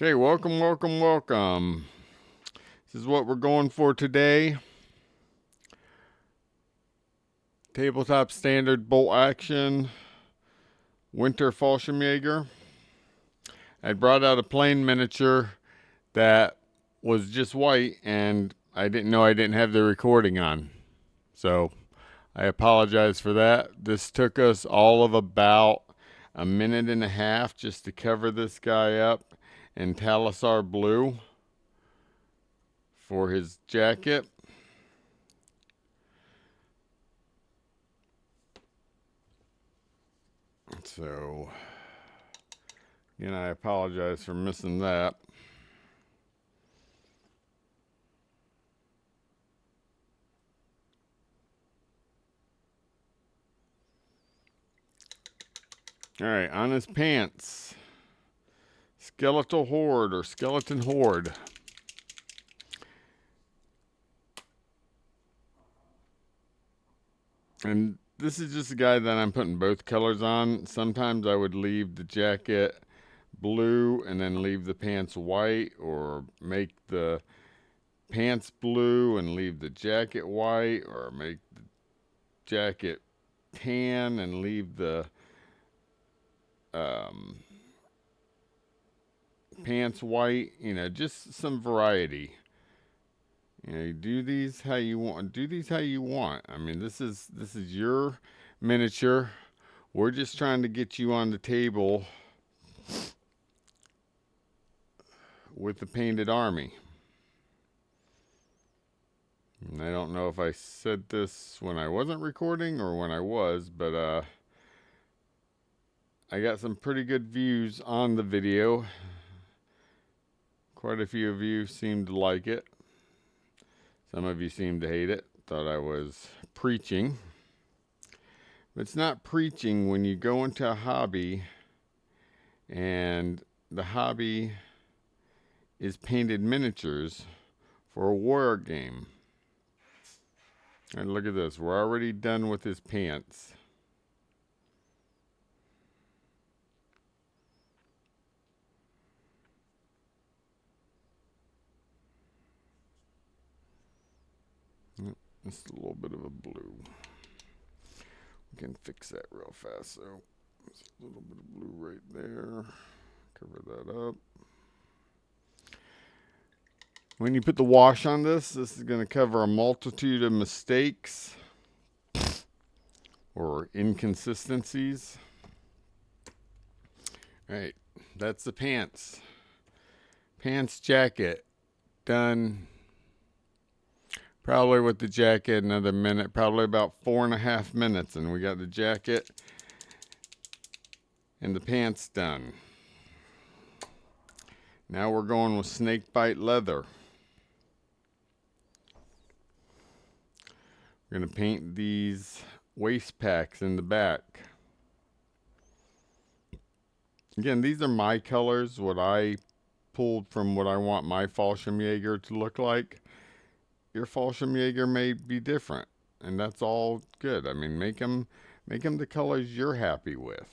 Okay, welcome. This is what we're going for today. Tabletop standard bolt action, winter Fallschirmjäger. I brought out a plain miniature that was just white, and I didn't know I didn't have the recording on. So I apologize for that. This took us all of about a minute and a half just to cover this guy up in Talisar blue for his jacket. So, again, I apologize for missing that. All right, on his pants, skeletal horde or skeleton horde. And this is just a guy that I'm putting both colors on. Sometimes I would leave the jacket blue and then leave the pants white, or make the pants blue and leave the jacket white, or make the jacket tan and leave the pants white. You know, just some variety. You know, do these how you want. Do these how you want. I mean, this is your miniature. We're just trying to get you on the table with the painted army. And I don't know if I said this when I wasn't recording or when I was, but I got some pretty good views on the video. Quite a few of you seemed to like it. Some of you seemed to hate it. Thought I was preaching. But it's not preaching when you go into a hobby and the hobby is painted miniatures for a war game. And look at this. We're already done with his pants. Just a little bit of a blue. We can fix that real fast. So there's a little bit of blue right there. Cover that up. When you put the wash on this is going to cover a multitude of mistakes or inconsistencies. All right, that's the pants. Pants, jacket, done. Probably with the jacket another minute, probably about 4.5 minutes, and we got the jacket and the pants done. Now we're going with snakebite leather. We're going to paint these waist packs in the back. Again, these are my colors, what I pulled from what I want my Fallschirmjäger to look like. Your Fallschirmjäger may be different, and that's all good. I mean, make them the colors you're happy with.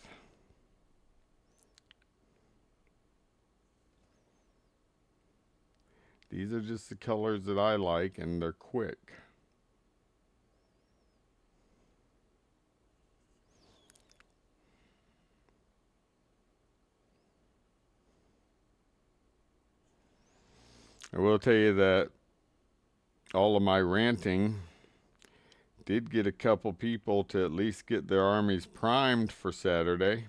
These are just the colors that I like, and they're quick. I will tell you that all of my ranting did get a couple people to at least get their armies primed for Saturday.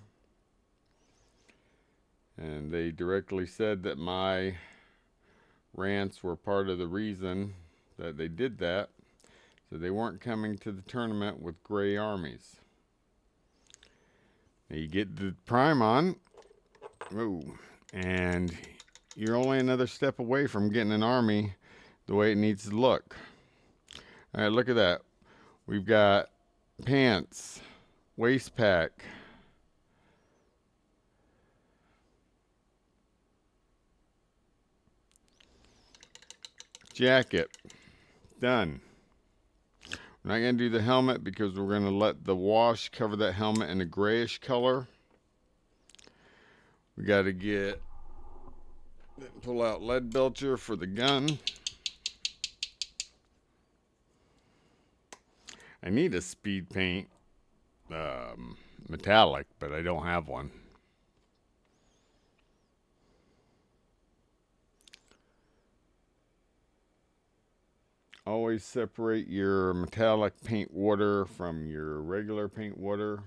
And they directly said that my rants were part of the reason that they did that. So they weren't coming to the tournament with gray armies. Now you get the prime on, and you're only another step away from getting an army the way it needs to look. All right, look at that. We've got pants, waist pack, jacket, done. We're not going to do the helmet because we're going to let the wash cover that helmet in a grayish color. We got to get Then pull out lead belcher for the gun. I need a speed paint metallic, but I don't have one. Always separate your metallic paint water from your regular paint water.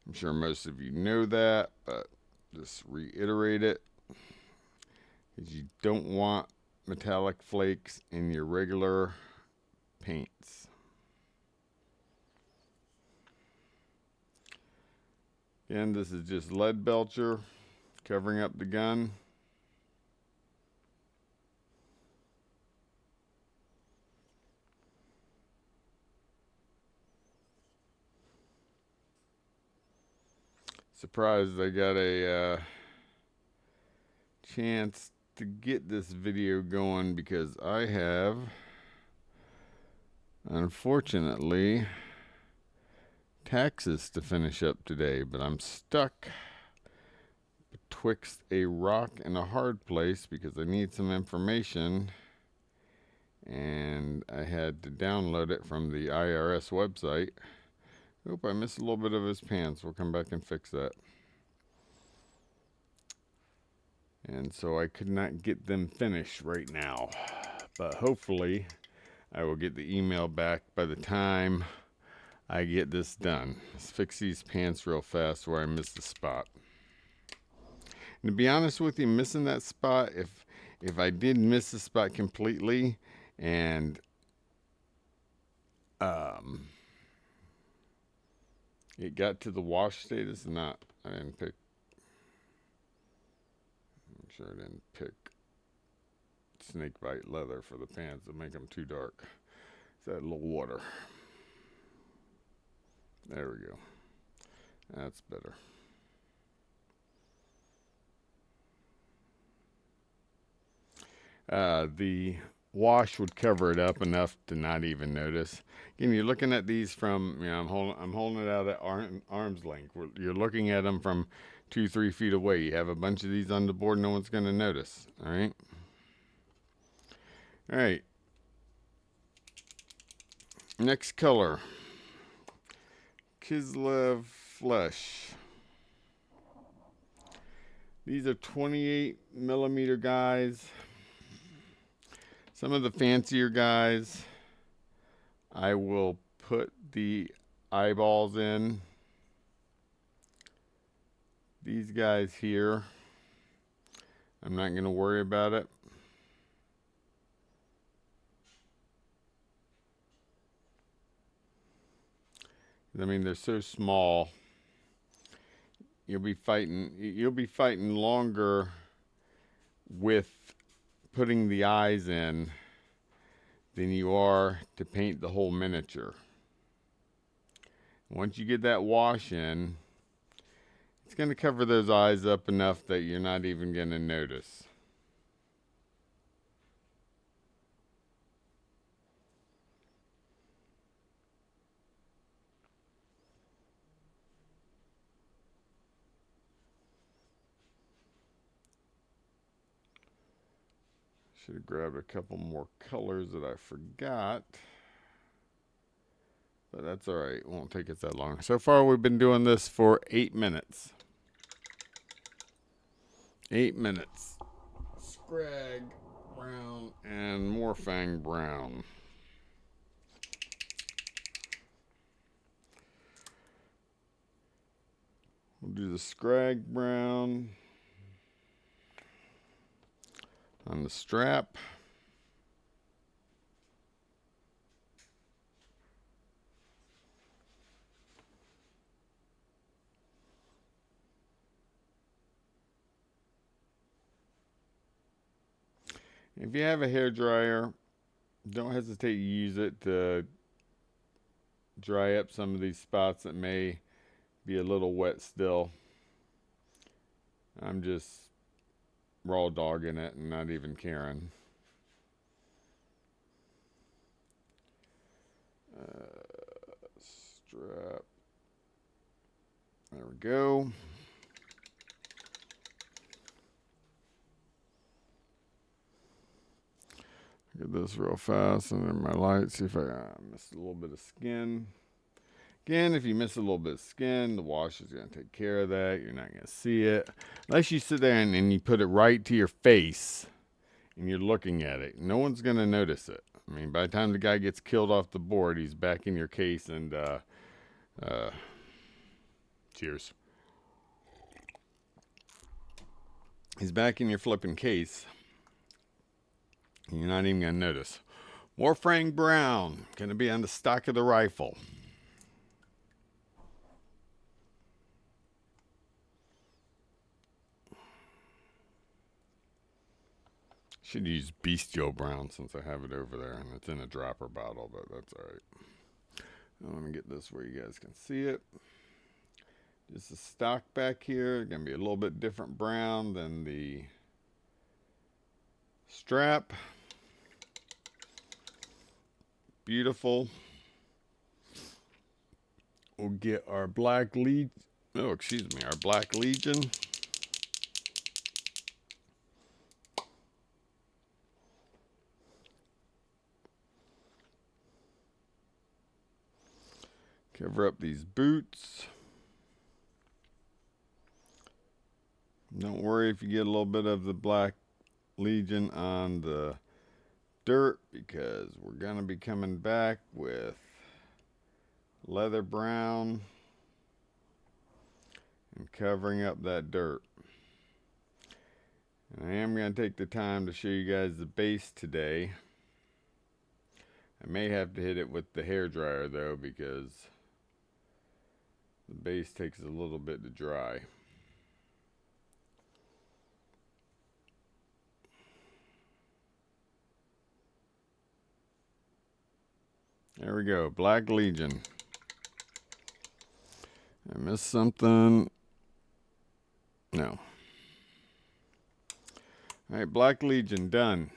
I'm sure most of you know that, but just reiterate it. Because you don't want metallic flakes in your regular paints. Again, this is just lead belcher covering up the gun. Surprised I got a chance to get this video going because I have, unfortunately, taxes to finish up today, but I'm stuck betwixt a rock and a hard place because I need some information, and I had to download it from the IRS website. Oop, I missed a little bit of his pants. We'll come back and fix that. And so I could not get them finished right now, but hopefully I will get the email back by the time I get this done. Let's fix these pants real fast where I missed the spot. And to be honest with you, missing that spot, if I did miss the spot completely and it got to the wash status, I didn't pick, I'm sure I didn't pick snake bite leather for the pants to make them too dark. Let's add a little water. There we go. That's better. The wash would cover it up enough to not even notice. Again, you're looking at these from, I'm holding it out at arm's length. You're looking at them from 2-3 feet away. You have a bunch of these on the board, no one's going to notice. All right. All right. Next color, Kislev Flesh. These are 28 millimeter guys. Some of the fancier guys, I will put the eyeballs in. These guys here, I'm not going to worry about it. I mean, they're so small. You'll be fighting longer with putting the eyes in than you are to paint the whole miniature. Once you get that wash in, it's going to cover those eyes up enough that you're not even going to notice. Should have grabbed a couple more colors that I forgot. But that's all right. It won't take us that long. So far, we've been doing this for 8 minutes. 8 minutes. Scrag brown and Morfang brown. We'll do the Scrag brown on the strap. If you have a hair dryer, don't hesitate to use it to dry up some of these spots that may be a little wet still. I'm just raw dogging it and not even caring. Strap. There we go. Get this real fast under my light. See if I missed a little bit of skin. Again, if you miss a little bit of skin, the wash is going to take care of that. You're not going to see it. Unless you sit there and you put it right to your face and you're looking at it. No one's going to notice it. I mean, by the time the guy gets killed off the board, he's back in your case and, cheers. He's back in your flipping case. And you're not even going to notice. Warframe Brown, going to be on the stock of the rifle. Should use Bestial Brown since I have it over there and it's in a dropper bottle, but that's alright. Let me get this where you guys can see it. Just a stock back here. Going to be a little bit different brown than the strap. Beautiful. We'll get our Black Legion. Oh, excuse me, our Black Legion. Cover up these boots. Don't worry if you get a little bit of the Black Legion on the dirt because we're going to be coming back with leather brown and covering up that dirt. And I am going to take the time to show you guys the base today. I may have to hit it with the hairdryer though because the base takes a little bit to dry. There we go, Black Legion. I missed something. No. Alright, Black Legion, done.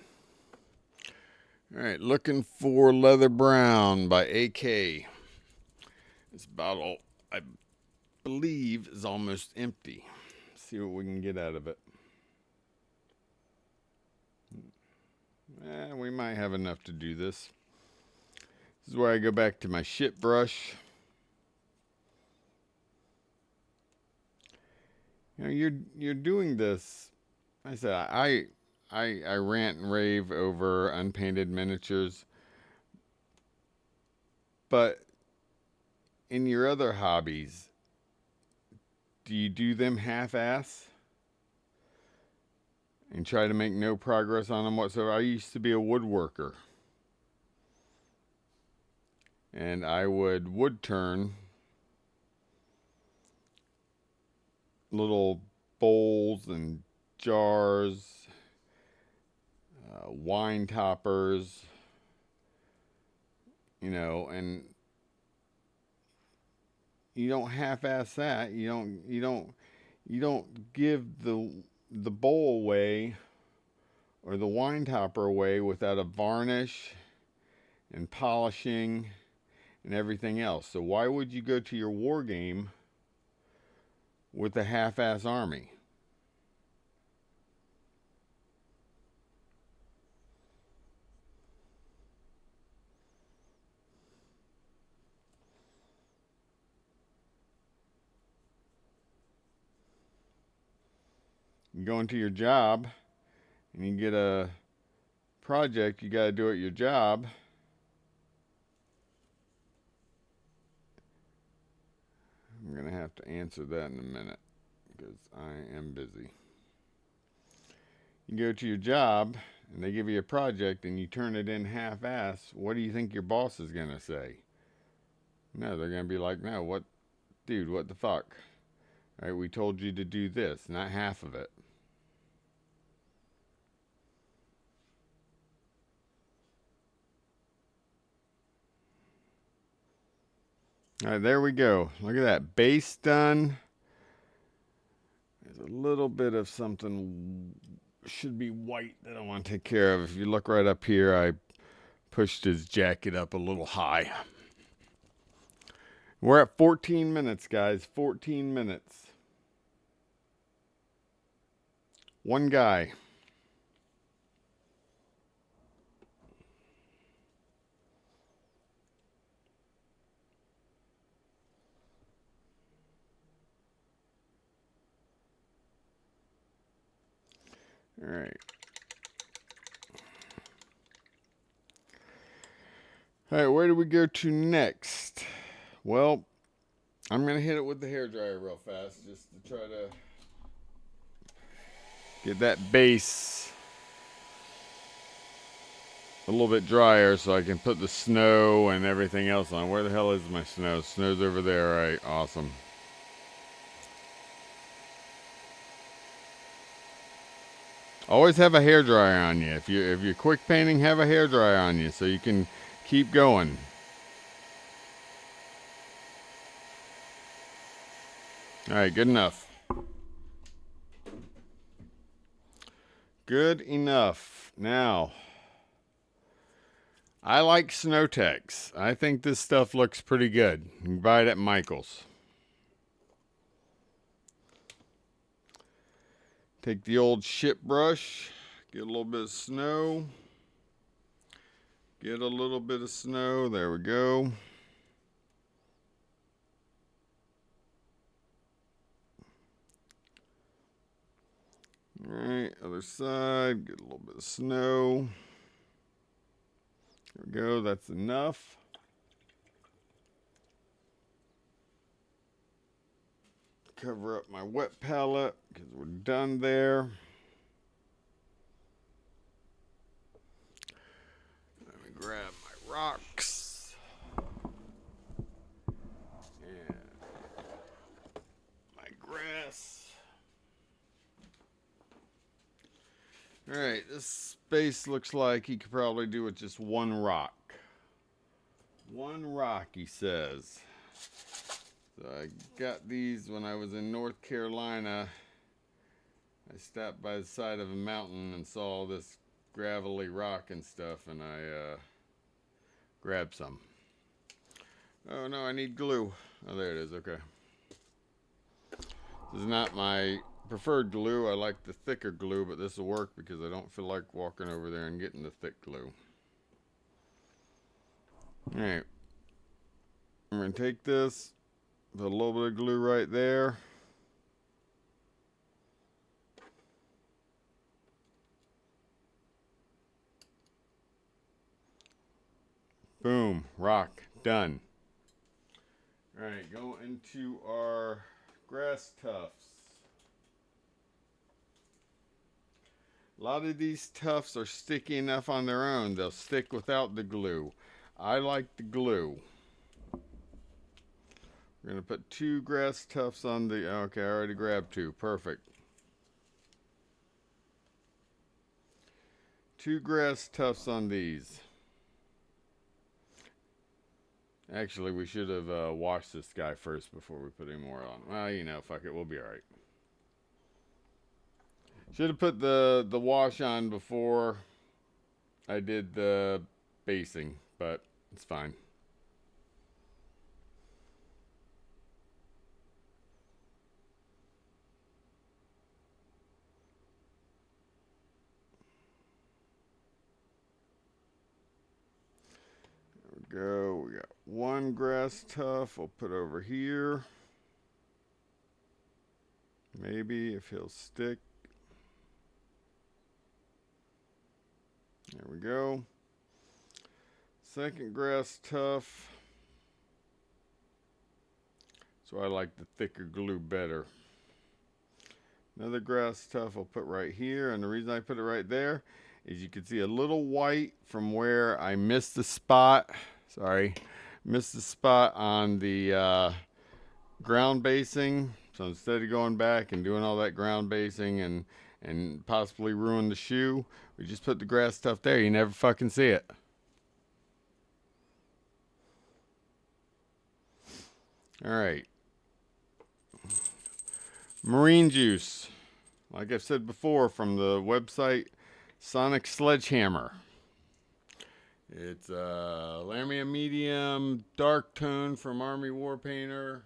Alright, looking for Leather Brown by AK. This bottle, I believe, is almost empty. Let's see what we can get out of it. We might have enough to do this. This is where I go back to my shit brush. You know, you're doing this. I said I rant and rave over unpainted miniatures, but in your other hobbies, do you do them half-ass and try to make no progress on them whatsoever? I used to be a woodworker, and I would wood turn little bowls and jars, wine toppers, you know, and you don't half-ass that. You don't give the bowl away or the wine topper away without a varnish and polishing and everything else. So why would you go to your war game with a half-ass army? You go into your job and you get a project you got to do at your job. I'm going to have to answer that in a minute because I am busy. You go to your job and they give you a project and you turn it in half-ass. What do you think your boss is going to say? No, they're going to be like, no, what, dude, what the fuck? All right, we told you to do this, not half of it. All right, there we go. Look at that. Base done. There's a little bit of something should be white that I want to take care of. If you look right up here, I pushed his jacket up a little high. We're at 14 minutes, guys. 14 minutes. One guy. All right. All right, where do we go to next? Well, I'm going to hit it with the hairdryer real fast just to try to get that base a little bit drier so I can put the snow and everything else on. Where the hell is my snow? Snow's over there. All right, awesome. Always have a hairdryer on you. If you're quick painting, have a hairdryer on you so you can keep going. All right, good enough. Good enough. Now, I like Snowtex. I think this stuff looks pretty good. You can buy it at Michael's. Take the old ship brush, get a little bit of snow. Get a little bit of snow. There we go. All right, other side, get a little bit of snow. There we go, that's enough. Cover up my wet palette because we're done there. Let me grab my rocks. And my grass. All right, this space looks like he could probably do with just one rock. One rock, he says. So I got these when I was in North Carolina. I stopped by the side of a mountain and saw all this gravelly rock and stuff, and I grabbed some. Oh no, I need glue. Oh, there it is, okay. This is not my preferred glue. I like the thicker glue, but this will work because I don't feel like walking over there and getting the thick glue. All right. I'm gonna take this, put a little bit of glue right there. Boom, rock, done. All right, go into our grass tufts. A lot of these tufts are sticky enough on their own. They'll stick without the glue. I like the glue. We're gonna put 2 grass tufts on the, okay, I already grabbed 2, perfect. 2 grass tufts on these. Actually, we should have washed this guy first before we put any more on. Well, you know, fuck it, we'll be all right. Should have put the wash on before I did the basing, but it's fine. There we go. We got 1 grass tuft. We'll put over here. Maybe if he'll stick. There we go. 2nd grass tuft. So I like the thicker glue better. Another grass tuft I'll put right here. And the reason I put it right there is you can see a little white from where I missed the spot. Sorry. Missed the spot on the ground basing. So instead of going back and doing all that ground basing and possibly ruin the shoe, we just put the grass tuft there. You never fucking see it. All right. Marine juice. Like I've said before, from the website Sonic Sledgehammer. It's Lamia Medium, Dark Tone from Army War Painter,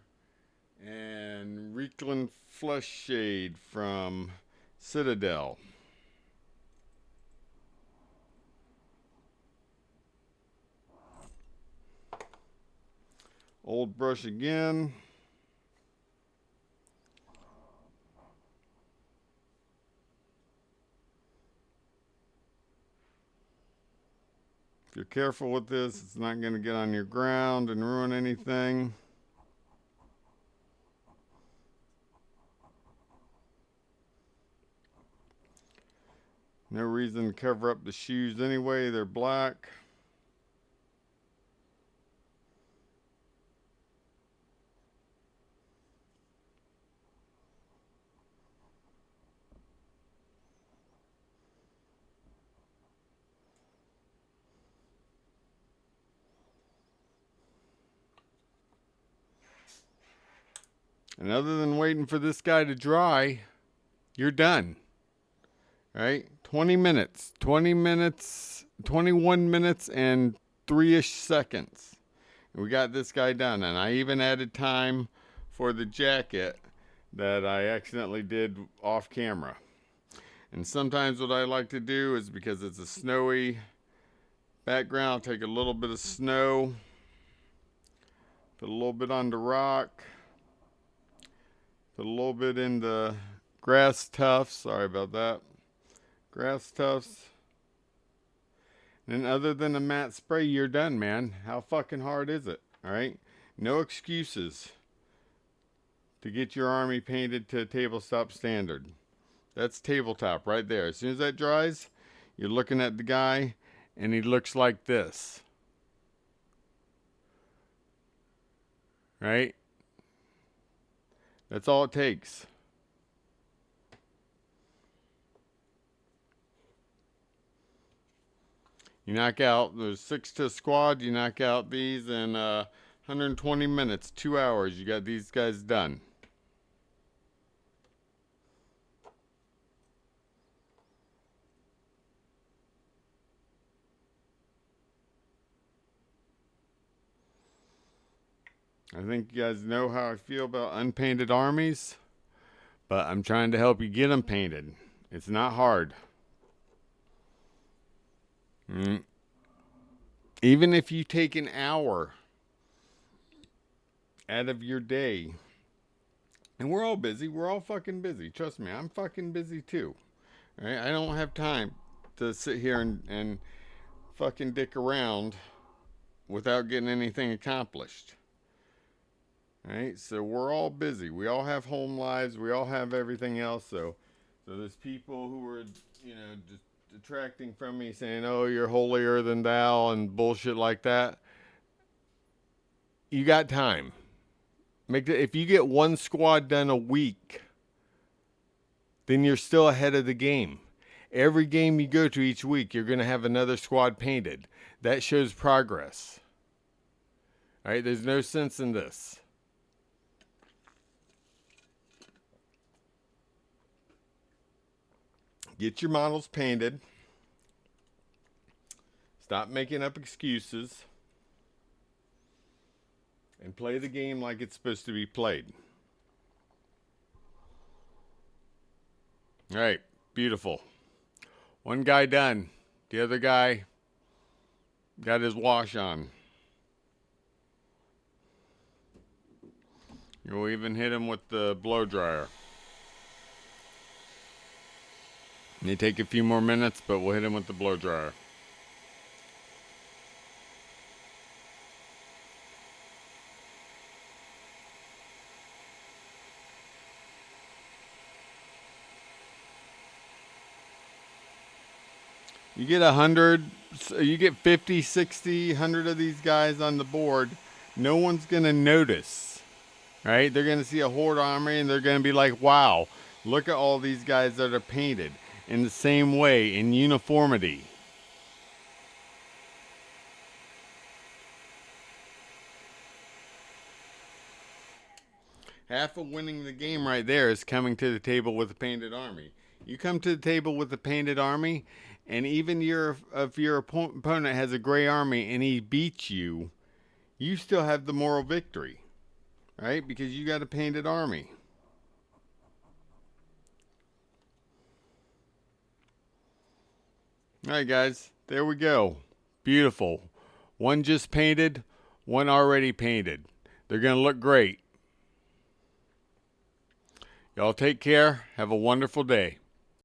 and Reeklin Flesh Shade from Citadel. Old brush again. If you're careful with this, it's not going to get on your ground and ruin anything. No reason to cover up the shoes anyway, they're black. And other than waiting for this guy to dry, you're done. Right? 20 minutes. 21 minutes and 3-ish seconds. And we got this guy done. And I even added time for the jacket that I accidentally did off camera. And sometimes what I like to do is, because it's a snowy background, I'll take a little bit of snow, put a little bit on the rock, put a little bit in the grass tufts. Sorry about that. Grass tufts. And other than a matte spray, you're done, man. How fucking hard is it? All right? No excuses to get your army painted to tabletop standard. That's tabletop right there. As soon as that dries, you're looking at the guy and he looks like this. Right? That's all it takes. You knock out, there's 6 to a squad, you knock out these in 120 minutes, 2 hours, you got these guys done. I think you guys know how I feel about unpainted armies, but I'm trying to help you get them painted. It's not hard. Even if you take an hour out of your day, and we're all busy, we're all fucking busy. Trust me, I'm fucking busy too. Right? I don't have time to sit here and fucking dick around without getting anything accomplished. Right? So we're all busy. We all have home lives. We all have everything else. So there's people who are, just detracting from me, saying, "Oh, you're holier than thou," and bullshit like that. You got time. If you get one squad done a week, then you're still ahead of the game. Every game you go to each week, you're going to have another squad painted. That shows progress. All right? There's no sense in this. Get your models painted. Stop making up excuses. And play the game like it's supposed to be played. All right, beautiful. One guy done. The other guy got his wash on. You'll even hit him with the blow dryer. May take a few more minutes, but we'll hit him with the blow dryer. You get 100, you get 50, 60, 100 of these guys on the board. No one's going to notice, right? They're going to see a horde army and they're going to be like, wow, look at all these guys that are painted in the same way, in uniformity. Half of winning the game right there is coming to the table with a painted army. You come to the table with a painted army, and even if your opponent has a gray army and he beats you, you still have the moral victory, right? Because you got a painted army. All right, guys, there we go. Beautiful. One just painted, one already painted. They're going to look great. Y'all take care. Have a wonderful day.